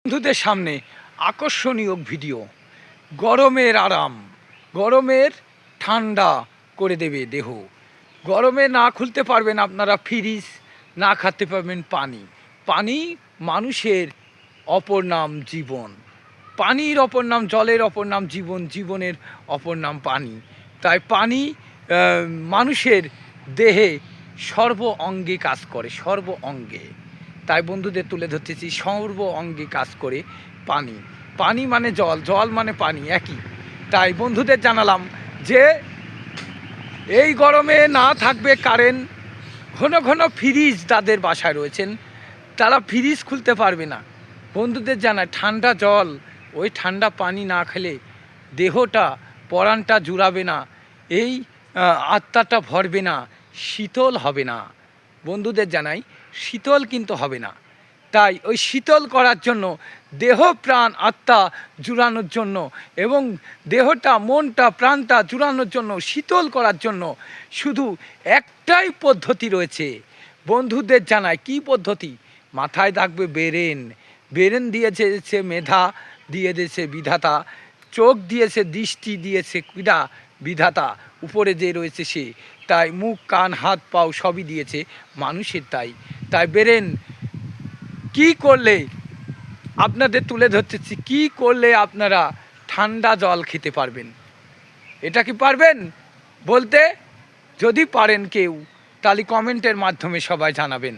বন্ধুদের সামনে আকর্ষণীয় ভিডিও। গরমের আরাম, গরমের ঠান্ডা করে দেবে দেহ। গরমে না খুলতে পারবেন আপনারা ফ্রিজ, না খেতে পারবেন পানি। পানি মানুষের অপর নাম জীবন। পানির অপর নাম, জলের অপর নাম জীবন, জীবনের অপর নাম পানি। তাই পানি মানুষের দেহে সর্ব অঙ্গে কাজ করে, সর্ব অঙ্গে। তাই বন্ধুদের তুলে ধরতেছি, সর্ব অঙ্গে কাজ করে পানি। পানি মানে জল, জল মানে পানি, একই। তাই বন্ধুদের জানালাম যে এই গরমে না থাকবে কারেন্ট, ঘন ঘন ফ্রিজ যাদের বাসায় রয়েছেন তারা ফ্রিজ খুলতে পারবে না। বন্ধুদের জানায় ঠান্ডা জল, ওই ঠান্ডা পানি না খেলে দেহটা, পরাণটা জুড়াবে না, এই আত্মাটা ভরবে না, শীতল হবে না। বন্ধুদের জানাই শীতল কিন্তু হবে না। তাই ওই শীতল করার জন্য, দেহ প্রাণ আত্মা জুড়ানোর জন্য এবং দেহটা মনটা প্রাণটা জুড়ানোর জন্য, শীতল করার জন্য শুধু একটাই পদ্ধতি রয়েছে। বন্ধুদের জানায় কি পদ্ধতি? মাথায় থাকবে বেরেন। বেরেন দিয়েছে সে মেধা, দিয়ে দিয়েছে বিধাতা। চোখ দিয়েছে দৃষ্টি, দিয়েছে ক্রীড়া বিধাতা, উপরে যে রয়েছে সে। তাই মুখ কান হাত পাও সবই দিয়েছে মানুষের। তাই বেরেন কি করলে, আপনাদের তুলে ধরতেছি, কি করলে আপনারা ঠান্ডা জল খেতে পারবেন। এটা কি পারবেন বলতে? যদি পারেন কেউ তাহলে কমেন্টের মাধ্যমে সবাই জানাবেন।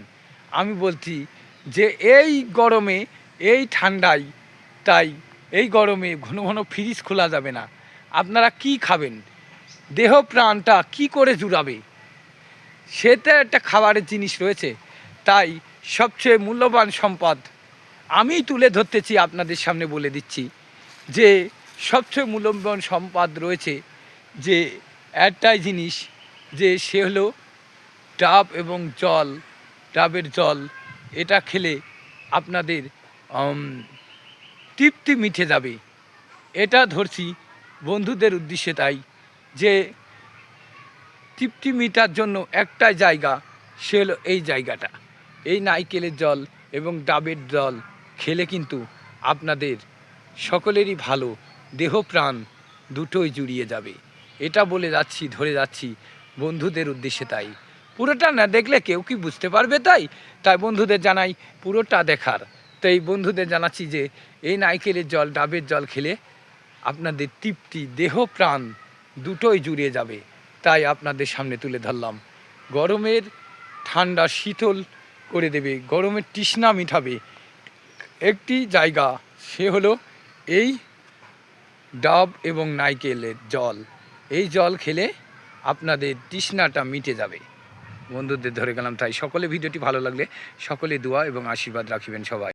আমি বলছি যে এই গরমে, এই ঠান্ডায়, তাই এই গরমে ঘন ঘন ফ্রিজ খোলা যাবে না। আপনারা কি খাবেন? দেহ প্রাণটা কি করে জুড়াবে? সেটা একটা খাবারের জিনিস রয়েছে। তাই সবচেয়ে মূল্যবান সম্পদ আমি তুলে ধরতেছি, আপনাদের সামনে বলে দিচ্ছি যে সবচেয়ে মূল্যবান সম্পদ রয়েছে যে একটাই জিনিস, যে সে হলো ডাব এবং জল। ডাবের জল, এটা খেলে আপনাদের তৃপ্তি মিটে যাবে। এটা ধরছি বন্ধুদের উদ্দেশ্যে, তাই যে তৃপ্তি মিটার জন্য একটাই জায়গা, সে হলো এই জায়গাটা। এই নারকেলের জল এবং ডাবের জল খেলে কিন্তু আপনাদের সকলেরই ভালো, দেহ প্রাণ দুটোই জুড়িয়ে যাবে। এটা বলে যাচ্ছি, ধরে যাচ্ছি বন্ধুদের উদ্দেশ্যে। তাই পুরোটা না দেখলে কেউ কি বুঝতে পারবে? তাই বন্ধুদের জানাই পুরোটা দেখার। তো এই বন্ধুদের জানাচ্ছি যে এই নারকেলের জল, ডাবের জল খেলে আপনাদের তৃপ্তি, দেহ প্রাণ দুটোই জুড়িয়ে যাবে। তাই আপনাদের সামনে তুলে ধরলাম। গরমের ঠান্ডা শীতল করে দেবে, গরমের তৃষ্ণা মিটাবে একটি জায়গা, সে হলো এই ডাব এবং নারকেলের জল। এই জল খেলে আপনাদের তৃষ্ণাটা মিটে যাবে। বন্ধুদের ধরে গেলাম। তাই সকলে ভিডিওটি ভালো লাগলে সকলে দোয়া এবং আশীর্বাদ রাখিবেন সবাই।